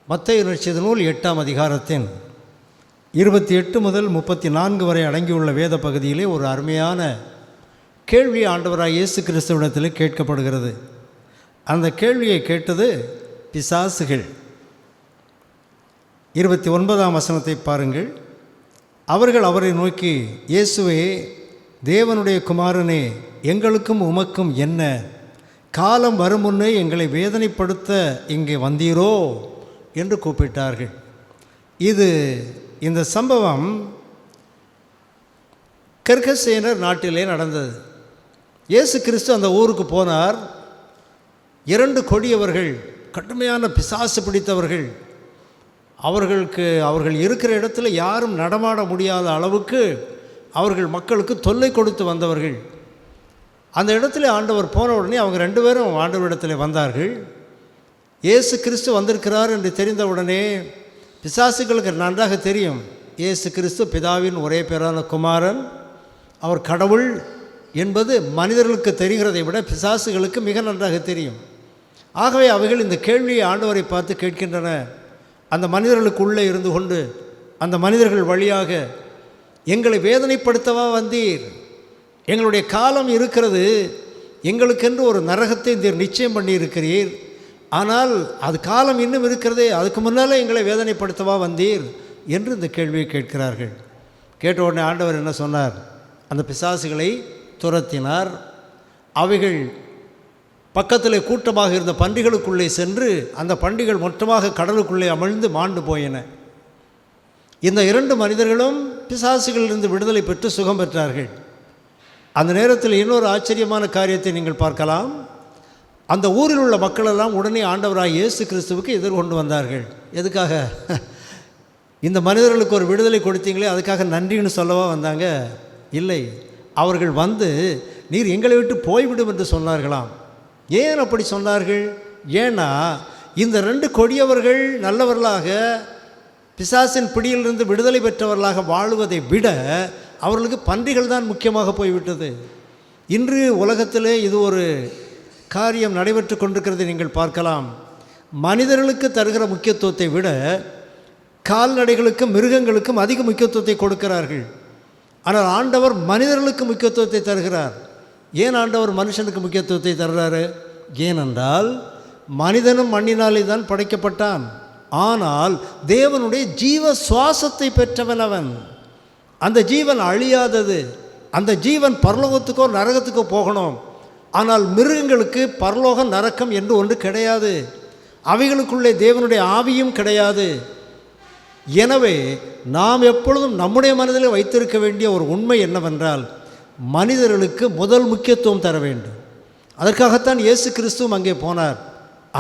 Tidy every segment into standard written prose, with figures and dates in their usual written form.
மத்தேயு நற்செய்தி நூல் 8ஆம் அதிகாரத்தின் 28 முதல் 34 வரை அடங்கியுள்ள வேத பகுதியிலே ஒரு அருமையான கேள்வி ஆண்டவராக இயேசு கிறிஸ்துவிடத்தில் கேட்கப்படுகிறது. அந்த கேள்வியை கேட்டது பிசாசுகள். 29ஆம் வசனத்தை பாருங்கள். அவர்கள் அவரை நோக்கி, இயேசுவே, தேவனுடைய குமாரனே, எங்களுக்கும் உமக்கும் என்ன? காலம் வரும் முன்னே எங்களை வேதனைப்படுத்த இங்கே வந்தீரோ என்று கூப்பிட்டார்கள். இந்த சம்பவம் கர்கசேனர் நாட்டிலே நடந்தது. இயேசு கிறிஸ்து அந்த ஊருக்கு போனார். 2 கொடியவர்கள், கடுமையான பிசாசு பிடித்தவர்கள், அவர்கள் இருக்கிற இடத்துல யாரும் நடமாட முடியாத அளவுக்கு அவர்கள் மக்களுக்கு தொல்லை கொடுத்து வந்தவர்கள். அந்த இடத்துல ஆண்டவர் போன உடனே அவங்க 2 பேரும் ஆண்டவரிடத்தில் வந்தார்கள். இயேசு கிறிஸ்து வந்திருக்கிறார் என்று தெரிந்தவுடனே பிசாசுகளுக்கு நன்றாக தெரியும், இயேசு கிறிஸ்து பிதாவின் ஒரே பேரான குமாரன், அவர் கடவுள் என்பது மனிதர்களுக்கு தெரிகிறதை விட பிசாசுகளுக்கு மிக நன்றாக தெரியும். ஆகவே அவைகள் இந்த கேள்வியை ஆண்டவரை பார்த்து கேட்கின்றன. அந்த மனிதர்களுக்கு உள்ளே இருந்து கொண்டு அந்த மனிதர்கள் வழியாக, எங்களை வேதனைப்படுத்தவா வந்தீர்? எங்களுடைய காலம் இருக்கிறது, எங்களுக்கென்று ஒரு நரகத்தை நீர் நிச்சயம் பண்ணியிருக்கிறீர், ஆனால் அது காலம் இன்னும் இருக்கிறதே, அதுக்கு முன்னால் எங்களை வேதனைப்படுத்தவா வந்தீர் என்று இந்த கேள்வியை கேட்கிறார்கள். கேட்ட உடனே ஆண்டவர் என்ன சொன்னார்? அந்த பிசாசுகளை துரத்தினார். அவைகள் பக்கத்தில் கூட்டமாக இருந்த பன்றிகளுக்குள்ளே சென்று அந்த பன்றிகள் மொத்தமாக கடலுக்குள்ளே அமிழ்ந்து மாண்டு போயின. இந்த 2 மனிதர்களும் பிசாசுகளிலிருந்து விடுதலை பெற்று சுகம் பெற்றார்கள். அந்த நேரத்தில் இன்னொரு ஆச்சரியமான காரியத்தை நீங்கள் பார்க்கலாம். அந்த ஊரில் உள்ள மக்களெல்லாம் உடனே ஆண்டவராக இயேசு கிறிஸ்துவுக்கு எதிர்கொண்டு வந்தார்கள். எதுக்காக? இந்த மனிதர்களுக்கு ஒரு விடுதலை கொடுத்தீங்களே, அதுக்காக நன்றின்னு சொல்லவா வந்தாங்க? இல்லை, அவர்கள் வந்து நீர் எங்களை விட்டு போய்விடும் என்று சொன்னார்களாம். ஏன் அப்படி சொன்னார்கள்? ஏன்னா இந்த 2 கொடியவர்கள் நல்லவர்களாக பிசாசின் பிடியிலிருந்து விடுதலை பெற்றவர்களாக வாழுவதை விட அவர்களுக்கு பன்றிகள் தான் முக்கியமாக போய்விட்டது. இன்று உலகத்திலே இது ஒரு காரியம் நடைபெற்று கொண்டிருக்கிறதை நீங்கள் பார்க்கலாம். மனிதர்களுக்கு தருகிற முக்கியத்துவத்தை விட கால்நடைகளுக்கும் மிருகங்களுக்கும் அதிக முக்கியத்துவத்தை கொடுக்கிறார்கள். ஆனால் ஆண்டவர் மனிதர்களுக்கு முக்கியத்துவத்தை தருகிறார். ஏன் ஆண்டவர் மனுஷனுக்கு முக்கியத்துவத்தை தருகிறாரு? ஏனென்றால் மனிதனும் மண்ணினாலே தான் படைக்கப்பட்டான். ஆனால் தேவனுடைய ஜீவ சுவாசத்தை பெற்றவன் அவன். அந்த ஜீவன் அழியாதது. அந்த ஜீவன் பரலோகத்துக்கோ நரகத்துக்கோ போகணும். ஆனால் மிருகங்களுக்கு பரலோகம் நரக்கம் என்று ஒன்று கிடையாது. அவைகளுக்குள்ளே தேவனுடைய ஆவியும் கிடையாது. எனவே நாம் எப்பொழுதும் நம்முடைய மனதில் வைத்திருக்க வேண்டிய ஒரு உண்மை என்னவென்றால், மனிதர்களுக்கு முதல் முக்கியத்துவம் தர வேண்டும். அதற்காகத்தான் இயேசு கிறிஸ்துவும் அங்கே போனார்.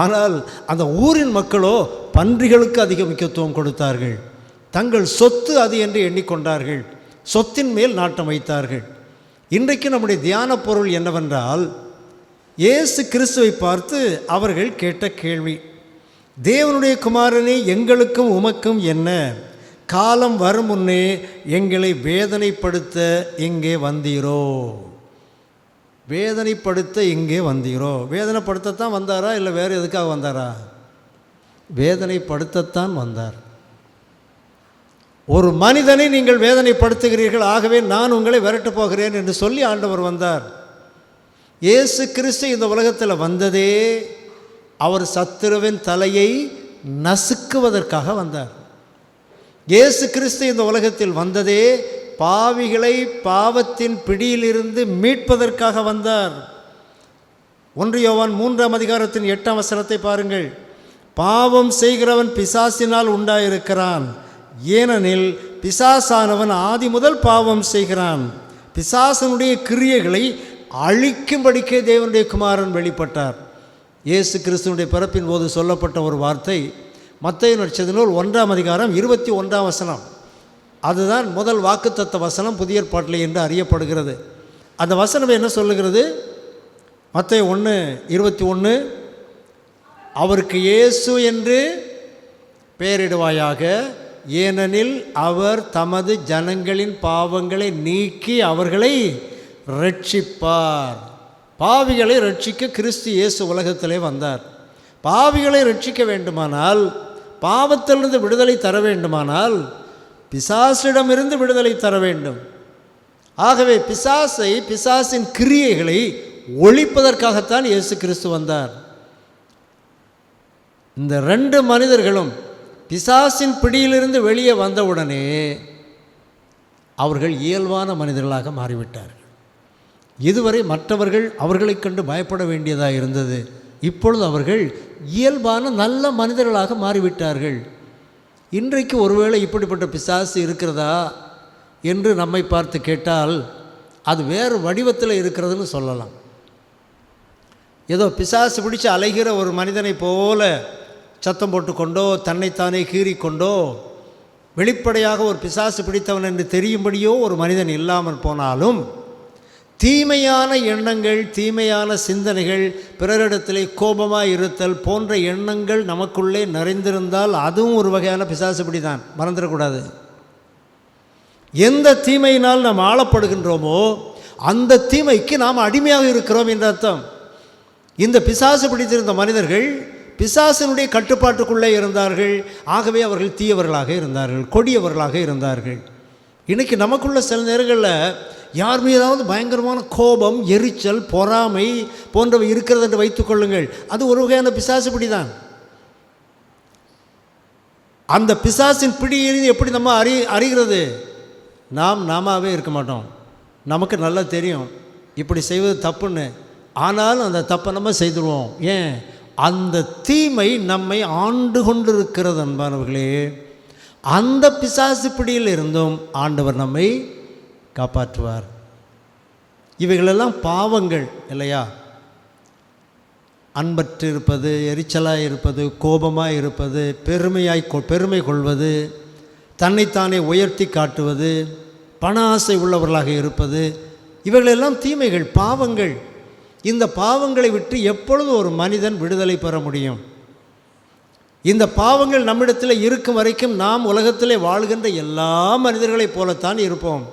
ஆனால் அந்த ஊரின் மக்களோ பன்றிகளுக்கு அதிக முக்கியத்துவம் கொடுத்தார்கள். தங்கள் சொத்து அது என்று எண்ணிக்கொண்டார்கள். சொத்தின் மேல் நாட்டம் வைத்தார்கள். இன்றைக்கு நம்முடைய தியான பொருள் என்னவென்றால், இயேசு கிறிஸ்துவை பார்த்து அவர்கள் கேட்ட கேள்வி, தேவனுடைய குமாரனே, எங்களுக்கும் உமக்கும் என்ன? காலம் வரும் முன்னே எங்களை வேதனைப்படுத்த இங்கே வந்தீரோ? வேதனைப்படுத்த இங்கே வந்தீரோ? வேதனைப்படுத்தத்தான் வந்தாரா, இல்லை வேறு எதுக்காக வந்தாரா? வேதனைப்படுத்தத்தான் வந்தார். ஒரு மனிதனை நீங்கள் வேதனைப்படுத்துகிறீர்கள், ஆகவே நான் உங்களை விரட்டு போகிறேன் என்று சொல்லி ஆண்டவர் வந்தார். இயேசு கிறிஸ்து இந்த உலகத்தில் வந்ததே அவர் சத்துருவின் தலையை நசுக்குவதற்காக வந்தார். இயேசு கிறிஸ்து இந்த உலகத்தில் வந்ததே பாவிகளை பாவத்தின் பிடியிலிருந்து மீட்பதற்காக வந்தார். 1 யோவான் 3ஆம் அதிகாரத்தின் 8ஆம் வசனத்தை பாருங்கள். பாவம் செய்கிறவன் பிசாசினால் உண்டாயிருக்கிறான், ஏனெனில் பிசாசானவன் ஆதி முதல் பாவம் செய்கிறான். பிசாசனுடைய கிரியைகளை அழிக்கும்படிக்கே தேவனுடைய குமாரன் வெளிப்பட்டார். இயேசு கிறிஸ்துவனுடைய பிறப்பின் போது சொல்லப்பட்ட ஒரு வார்த்தை மத்தேயு நற்செய்தி நூல் 1ஆம் அதிகாரம் 21ஆம் வசனம். அதுதான் முதல் வாக்குத்தத்த வசனம் புதிய ஏற்பாட்டில் என்று அறியப்படுகிறது. அந்த வசனம் என்ன சொல்லுகிறது? மத்தேயு 1:21, அவருக்கு இயேசு என்று பெயரிடுவாயாக, ஏனெனில் அவர் தமது ஜனங்களின் பாவங்களை நீக்கி அவர்களை ரட்சிப்பார். பாவிகளை ரட்சிக்க கிறிஸ்து இயேசு உலகத்திலே வந்தார். பாவிகளை ரட்சிக்க வேண்டுமானால் பாவத்திலிருந்து விடுதலை தர வேண்டுமானால் பிசாசிடமிருந்து விடுதலை தர வேண்டும். ஆகவே பிசாசின் கிரியைகளை ஒழிப்பதற்காகத்தான் இயேசு கிறிஸ்து வந்தார். இந்த 2 மனிதர்களும் பிசாசின் பிடியிலிருந்து வெளியே வந்தவுடனே அவர்கள் இயல்பான மனிதர்களாக மாறிவிட்டார்கள். இதுவரை மற்றவர்கள் அவர்களை கண்டு பயப்பட வேண்டியதாக இருந்தது. இப்பொழுது அவர்கள் இயல்பான நல்ல மனிதர்களாக மாறிவிட்டார்கள். இன்றைக்கு ஒருவேளை இப்படிப்பட்ட பிசாசு இருக்கிறதா என்று நம்மை பார்த்து கேட்டால் அது வேறு வடிவத்தில் இருக்கிறதுன்னு சொல்லலாம். ஏதோ பிசாசு பிடிச்சு அலைகிற ஒரு மனிதனை போல சத்தம் போட்டுக்கொண்டோ தன்னைத்தானே கீறிக்கொண்டோ வெளிப்படையாக ஒரு பிசாசு பிடித்தவன் என்று தெரியும்படியோ ஒரு மனிதன் இல்லாமல் போனாலும் தீமையான எண்ணங்கள், தீமையான சிந்தனைகள், பிறரிடத்திலே கோபமாக இருத்தல் போன்ற எண்ணங்கள் நமக்குள்ளே நிறைந்திருந்தால் அதுவும் ஒரு வகையான பிசாசு பிடிதான், மறந்துடக்கூடாது. எந்த தீமையினால் நாம் ஆளப்படுகின்றோமோ அந்த தீமைக்கு நாம் அடிமையாக இருக்கிறோம் என்ற அர்த்தம். இந்த பிசாசு பிடித்திருந்த மனிதர்கள் பிசாசினுடைய கட்டுப்பாட்டுக்குள்ளே இருந்தார்கள். ஆகவே அவர்கள் தீயவர்களாக இருந்தார்கள், கொடியவர்களாக இருந்தார்கள். இன்றைக்கி நமக்குள்ள சில நேரங்களில் யார் மீதாவது பயங்கரமான கோபம், எரிச்சல், பொறாமை போன்றவை இருக்கிறது என்று வைத்துக்கொள்ளுங்கள். அது ஒரு வகையான பிசாசு பிடிதான். அந்த பிசாசின் பிடியிலிருந்து எப்படி நம்ம அறிகிறது? நாமாவே இருக்க மாட்டோம். நமக்கு நல்லா தெரியும் இப்படி செய்வது தப்புன்னு. ஆனாலும் அந்த தப்பை நம்ம செய்துடுவோம். ஏன்? அந்த தீமை நம்மை ஆண்டு கொண்டு இருக்கிறது. அன்பானவர்களே, அந்த பிசாசு பிடியில் இருந்தும் ஆண்டவர் நம்மை காப்பாற்றுவார். இவைகளெல்லாம் பாவங்கள் இல்லையா? அன்பற்று இருப்பது, எரிச்சலாக இருப்பது, கோபமாக இருப்பது, பெருமை கொள்வது, தன்னைத்தானே உயர்த்தி காட்டுவது, பண ஆசை உள்ளவர்களாக இருப்பது, இவைகளெல்லாம் தீமைகள், பாவங்கள். இந்த பாவங்களை விட்டு எப்பொழுது ஒரு மனிதன் விடுதலை பெற முடியும்? இந்த பாவங்கள் நம்மிடத்தில் இருக்கும் வரைக்கும் நாம் உலகத்திலே வாழ்கின்ற எல்லா மனிதர்களைப் போலத்தான் இருப்போம்.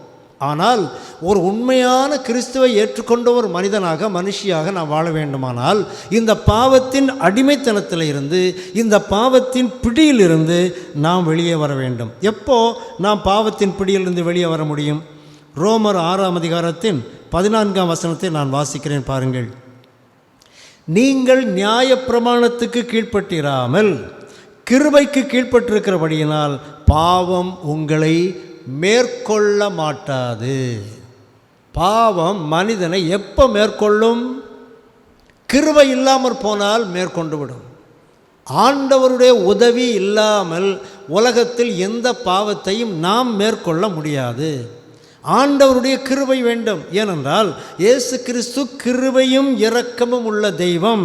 ஆனால் ஒரு உண்மையான கிறிஸ்துவை ஏற்றுக்கொண்ட ஒரு மனிதனாக, மனுஷியாக நாம் வாழ வேண்டுமானால் இந்த பாவத்தின் அடிமைத்தனத்தில் இருந்து, இந்த பாவத்தின் பிடியிலிருந்து நாம் வெளியே வர வேண்டும். எப்போ நாம் பாவத்தின் பிடியிலிருந்து வெளியே வர முடியும்? ரோமர் 6ஆம் அதிகாரத்தின் 14ஆம் வசனத்தை நான் வாசிக்கிறேன், பாருங்கள். நீங்கள் நியாயப்பிரமாணத்துக்கு கீழ்ப்பட்டிராமல் கிருபைக்கு கீழ்ப்பட்டிருக்கிறபடியினால் பாவம் உங்களை மேற்கொள்ள மாட்டாது. பாவம் மனிதனை எப்போ மேற்கொள்ளும்? கிருபை இல்லாமல் போனால் மேற்கொண்டு விடும். ஆண்டவருடைய உதவி இல்லாமல் உலகத்தில் எந்த பாவத்தையும் நாம் மேற்கொள்ள முடியாது. ஆண்டவருடைய கிருபை வேண்டும். ஏனென்றால் இயேசு கிறிஸ்து கிருபையும் இரக்கமும் உள்ள தெய்வம்,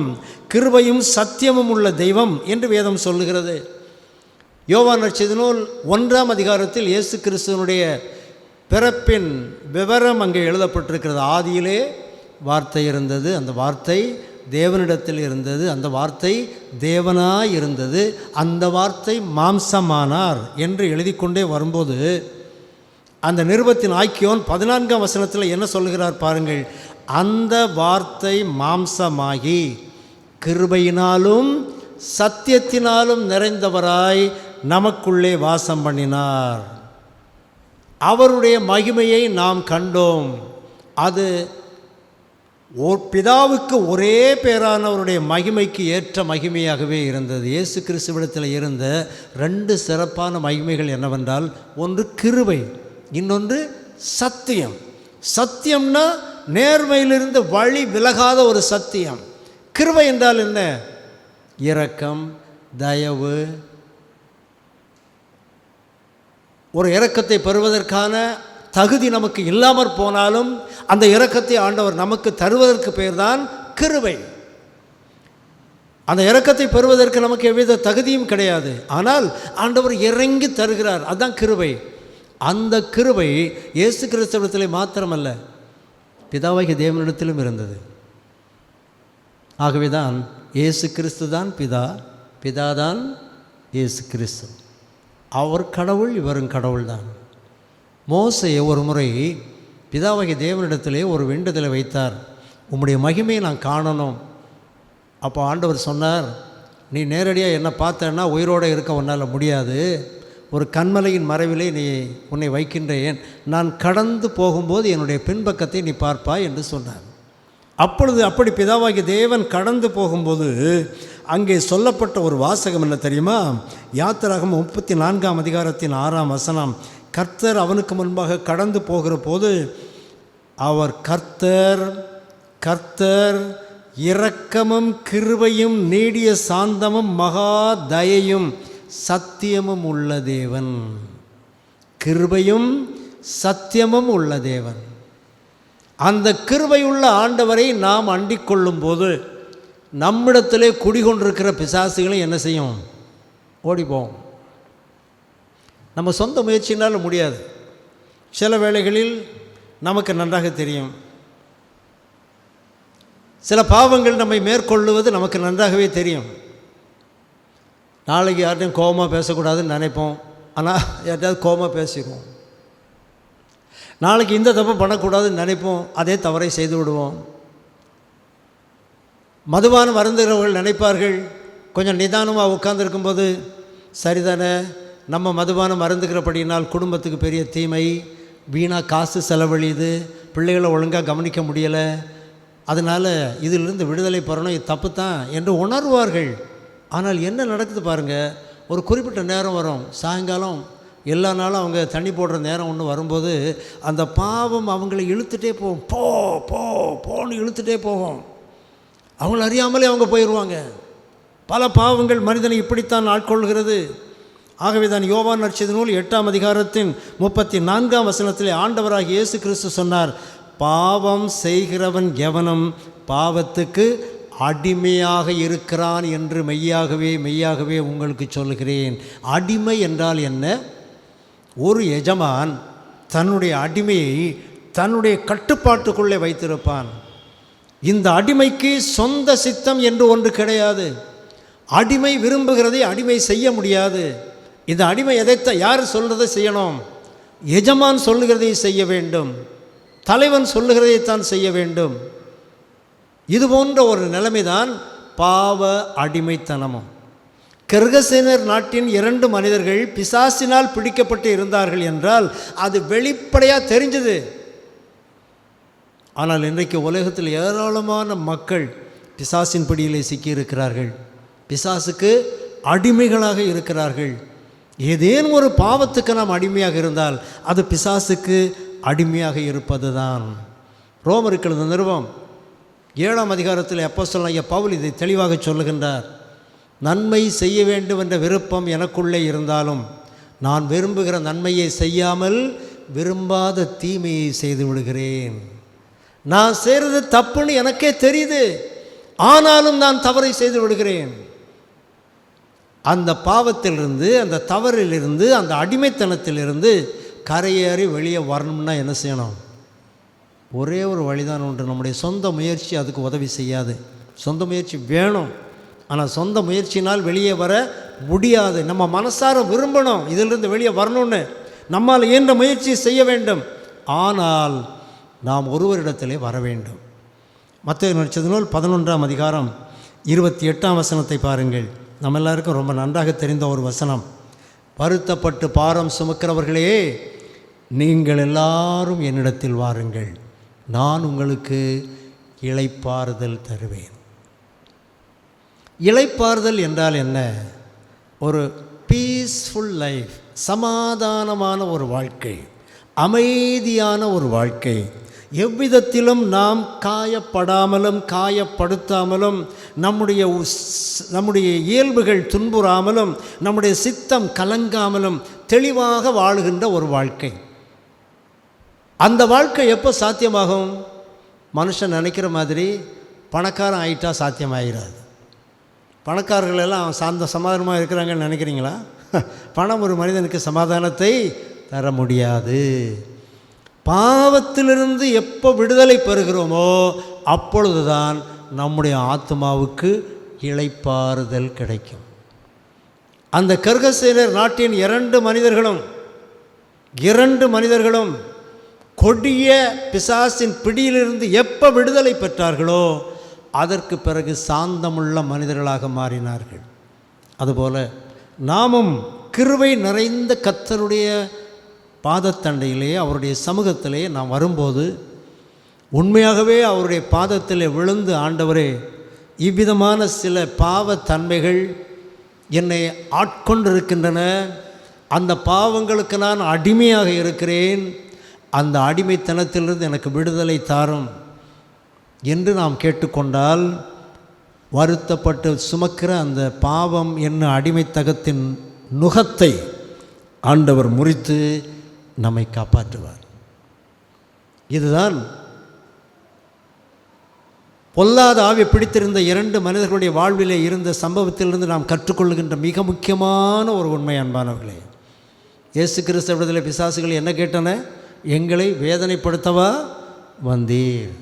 கிருபையும் சத்தியமும் உள்ள தெய்வம் என்று வேதம் சொல்லுகிறது. யோவான் நற்செய்தி நூல் 1ஆம் அதிகாரத்தில் இயேசு கிறிஸ்துவனுடைய பிறப்பின் விவரம் அங்கே எழுதப்பட்டிருக்கிறது. ஆதியிலே வார்த்தை இருந்தது, அந்த வார்த்தை தேவனிடத்தில் இருந்தது, அந்த வார்த்தை தேவனாய் இருந்தது, அந்த வார்த்தை மாம்சமானார் என்று எழுதி கொண்டே வரும்போது அந்த நிருபத்தின் ஆக்கியோன் 14ஆம் வசனத்தில் என்ன சொல்கிறார் பாருங்கள். அந்த வார்த்தை மாம்சமாகி கிருபையினாலும் சத்தியத்தினாலும் நிறைந்தவராய் நமக்குள்ளே வாசம் பண்ணினார். அவருடைய மகிமையை நாம் கண்டோம். அது பிதாவுக்கு ஒரே பேரானவருடைய மகிமைக்கு ஏற்ற மகிமையாகவே இருந்தது. இயேசு கிறிஸ்துவிடத்தில் இருந்த 2 சிறப்பான மகிமைகள் என்னவென்றால், ஒன்று கிருபை, இன்னொன்று சத்தியம். சத்தியம்னா நேர்மையிலிருந்து வழி விலகாத ஒரு சத்தியம். கிருபை என்றால் என்ன? இரக்கம், தயவு. ஒரு இரக்கத்தை பெறுவதற்கான தகுதி நமக்கு இல்லாமற் போனாலும் அந்த இரக்கத்தை ஆண்டவர் நமக்கு தருவதற்கு பெயர்தான் கிருபை. அந்த இரக்கத்தை பெறுவதற்கு நமக்கு எவ்வித தகுதியும் கிடையாது. ஆனால் ஆண்டவர் இறங்கி தருகிறார், அதுதான் கிருபை. அந்த கிருபை இயேசு கிறிஸ்துவிடத்திலே மாத்திரமல்ல, பிதாவாகிய தேவனிடத்திலும் இருந்தது. ஆகவே தான் இயேசு கிறிஸ்து தான் பிதா, பிதாதான் இயேசு கிறிஸ்து. அவர் கடவுள், இவரும் கடவுள்தான். மோசே ஒரு முறை பிதாவாகிய தேவனிடத்திலே ஒரு வேண்டுதலை வைத்தார், உம்முடைய மகிமையை நான் காணணும். அப்போ ஆண்டவர் சொன்னார், நீ நேரடியாக என்ன பார்த்தேன்னா உயிரோடு இருக்க உன்னால் முடியாது. ஒரு கண்மலையின் மறைவிலே உன்னை வைக்கின்றேன். நான் கடந்து போகும்போது என்னுடைய பின்பக்கத்தை நீ பார்ப்பாய் என்று சொன்னார். அப்பொழுது அப்படி பிதாவாகிய தேவன் கடந்து போகும்போது அங்கே சொல்லப்பட்ட ஒரு வாசகம் என்ன தெரியுமா? யாத்திராகமம் 34ஆம் அதிகாரத்தின் 6ஆம் வசனம். கர்த்தர் அவனுக்கு முன்பாக கடந்து போகிற போது அவர் கர்த்தர் இரக்கமும் கிருபையும் நீடிய சாந்தமும் மகா தயையும் சத்தியமும் உள்ள தேவன். கிருபையும் சத்தியமும் உள்ள தேவன். அந்த கிருபையுள்ள ஆண்டவரை நாம் அண்டிக் கொள்ளும் போது நம்மிடத்திலே குடிகொண்டிருக்கிற பிசாசுகளை என்ன செய்யும்? ஓடிப்போம். நம்ம சொந்த முயற்சினால் முடியாது. சில வேளைகளில் நமக்கு நன்றாக தெரியும், சில பாவங்கள் நம்மை மேற்கொள்ளுவது நமக்கு நன்றாகவே தெரியும். நாளைக்கு யார்ட்டையும் கோபமாக பேசக்கூடாதுன்னு நினைப்போம், ஆனால் யார்ட்டையாவது கோபமாக பேசிடுவோம். நாளைக்கு இந்த தப்பு பண்ணக்கூடாதுன்னு நினைப்போம், அதே தவறை செய்து விடுவோம். மதுபானம் அருந்துகிறவர்கள் நினைப்பார்கள், கொஞ்சம் நிதானமாக உட்கார்ந்துருக்கும்போது, சரிதானே, நம்ம மதுபானம் அருந்துகிறபடினால் குடும்பத்துக்கு பெரிய தீமை, வீணாக காசு செலவழியுது, பிள்ளைகளை ஒழுங்காக கவனிக்க முடியலை, அதனால் இதிலிருந்து விடுதலை பெறணும், இது தப்பு தான் என்று உணர்வார்கள். ஆனால் என்ன நடக்குது பாருங்கள், ஒரு குறிப்பிட்ட நேரம் வரும், சாயங்காலம் எல்லா நாளும் அவங்க தண்ணி போடுற நேரம் ஒன்று வரும்போது அந்த பாவம் அவங்களை இழுத்துட்டே போகும். போன்னு இழுத்துட்டே போகும். அவங்கள அறியாமலே அவங்க போயிடுவாங்க. பல பாவங்கள் மனிதனை இப்படித்தான் ஆட்கொள்கிறது. ஆகவே தான் யோவான் நற்செய்தி நூல் 8ஆம் அதிகாரத்தின் 34ஆம் வசனத்திலே ஆண்டவராகிய இயேசு கிறிஸ்து சொன்னார், பாவம் செய்கிறவன் எவனும் பாவத்துக்கு அடிமையாக இருக்கிறான் என்று மெய்யாகவே உங்களுக்கு சொல்லுகிறேன். அடிமை என்றால் என்ன? ஒரு எஜமான் தன்னுடைய அடிமையை தன்னுடைய கட்டுப்பாட்டுக்குள்ளே வைத்திருப்பான். இந்த அடிமைக்கு சொந்த சித்தம் என்று ஒன்று கிடையாது. அடிமை விரும்புகிறதை அடிமை செய்ய முடியாது. இந்த அடிமை யார் சொல்கிறதை செய்யணும்? எஜமான் சொல்லுகிறதை செய்ய வேண்டும், தலைவன் சொல்லுகிறதைத்தான் செய்ய வேண்டும். இது போன்ற ஒரு நிலைமைதான் பாவ அடிமைத்தனமும். கெர்கசேனர் நாட்டின் 2 மனிதர்கள் பிசாசினால் பிடிக்கப்பட்டு இருந்தார்கள் என்றால் அது வெளிப்படையாக தெரிஞ்சது. ஆனால் இன்றைக்கு உலகத்தில் ஏராளமான மக்கள் பிசாசின் பிடியிலே சிக்கியிருக்கிறார்கள், பிசாசுக்கு அடிமைகளாக இருக்கிறார்கள். ஏதேனும் ஒரு பாவத்துக்கு நாம் அடிமையாக இருந்தால் அது பிசாசுக்கு அடிமையாக இருப்பது தான். ரோமருக்கு எழுதின நிருபம் 7ஆம் அதிகாரத்தில் அப்போஸ்தலனாகிய பவுல் இதை தெளிவாக சொல்லுகின்றார். நன்மை செய்ய வேண்டும் என்ற விருப்பம் எனக்குள்ளே இருந்தாலும் நான் விரும்புகிற நன்மையை செய்யாமல் விரும்பாத தீமையை செய்து விடுகிறேன். நான் செய்கிறது தப்புன்னு எனக்கே தெரியுது, ஆனாலும் நான் தவறை செய்து விடுகிறேன். அந்த பாவத்திலிருந்து, அந்த தவறிலிருந்து, அந்த அடிமைத்தனத்திலிருந்து கரையேறி வெளியே வரணும்னா என்ன செய்யணும்? ஒரே ஒரு வழிதான் உண்டு. நம்முடைய சொந்த முயற்சி அதுக்கு உதவி செய்யாது. சொந்த முயற்சி வேணும், ஆனால் சொந்த முயற்சினால் வெளியே வர முடியாது. நம்ம மனசார விரும்பணும் இதிலிருந்து வெளியே வரணும்னு, நம்மால் இயன்ற முயற்சி செய்ய வேண்டும். ஆனால் நாம் ஒருவரிடத்திலே வர வேண்டும். மத்தேயு நற்செய்தி நூல் 11ஆம் அதிகாரம் 28ஆம் வசனத்தை பாருங்கள். நம்ம எல்லாருக்கும் ரொம்ப நன்றாக தெரிந்த ஒரு வசனம். வருத்தப்பட்டு பாரம் சுமக்கிறவர்களே, நீங்கள் எல்லாரும் என்னிடத்தில் வாருங்கள், நான் உங்களுக்கு இளைப்பாறுதல் தருவேன். இளைப்பாறுதல் என்றால் என்ன? ஒரு பீஸ்ஃபுல் லைஃப், சமாதானமான ஒரு வாழ்க்கை, அமைதியான ஒரு வாழ்க்கை. எவ்விதத்திலும் நாம் காயப்படாமலும் காயப்படுத்தாமலும் நம்முடைய இயல்புகள் துன்புறாமலும் நம்முடைய சித்தம் கலங்காமலும் தெளிவாக வாழுகின்ற ஒரு வாழ்க்கை. அந்த வாழ்க்கை எப்போ சாத்தியமாகும்? மனுஷன் நினைக்கிற மாதிரி பணக்காரன் ஆகிட்டா சாத்தியமாகிறாது. பணக்காரர்களெல்லாம் சமாதானமாக இருக்கிறாங்கன்னு நினைக்கிறீங்களா? பணம் ஒரு மனிதனுக்கு சமாதானத்தை தர முடியாது. பாவத்திலிருந்து எப்போ விடுதலை பெறுகிறோமோ அப்பொழுதுதான் நம்முடைய ஆத்மாவுக்கு இளைப்பாறுதல் கிடைக்கும். அந்த கெர்கசேனர் நாட்டின் 2 மனிதர்களும் கொடிய பிசாசின் பிடியிலிருந்து எப்போ விடுதலை பெற்றார்களோ அதற்கு பிறகு சாந்தமுள்ள மனிதர்களாக மாறினார்கள். அதுபோல் நாமும் கிருபை நிறைந்த கர்த்தருடைய பாதத்தண்டையிலே, அவருடைய சமூகத்திலே நாம் வரும்போது உண்மையாகவே அவருடைய பாதத்தில் விழுந்து, ஆண்டவரே, இவ்விதமான சில பாவத்தன்மைகள் என்னை ஆட்கொண்டிருக்கின்றன, அந்த பாவங்களுக்கு நான் அடிமையாக இருக்கிறேன், அந்த அடிமைத்தனத்திலிருந்து எனக்கு விடுதலை தாரும் என்று நாம் கேட்டுக்கொண்டால், வருத்தப்பட்டு சுமக்கிற அந்த பாவம் என்ன அடிமைத்தகத்தின் நுகத்தை ஆண்டவர் முறித்து நம்மை காப்பாற்றுவார். இதுதான் பொல்லாத ஆவி பிடித்திருந்த 2 மனிதர்களுடைய வாழ்விலே இருந்த சம்பவத்திலிருந்து நாம் கற்றுக்கொள்கின்ற மிக முக்கியமான ஒரு உண்மை, அன்பானவர்களே. இயேசு கிறிஸ்து விடுதலை பிசாசுகள் என்ன கேட்டன? எங்களை வேதனைப்படுத்தவா வந்தீர்?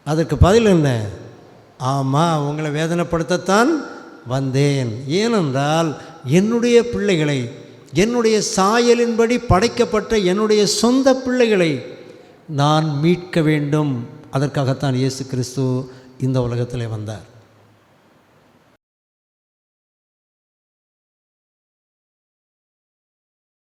அதற்கு பதில் என்ன? ஆமாம், உங்களை வேதனைப்படுத்தத்தான் வந்தேன். ஏனென்றால் என்னுடைய பிள்ளைகளை, என்னுடைய சாயலின்படி படைக்கப்பட்ட என்னுடைய சொந்த பிள்ளைகளை நான் மீட்க வேண்டும். அதற்காகத்தான் இயேசு கிறிஸ்து இந்த உலகத்திலே வந்தார்.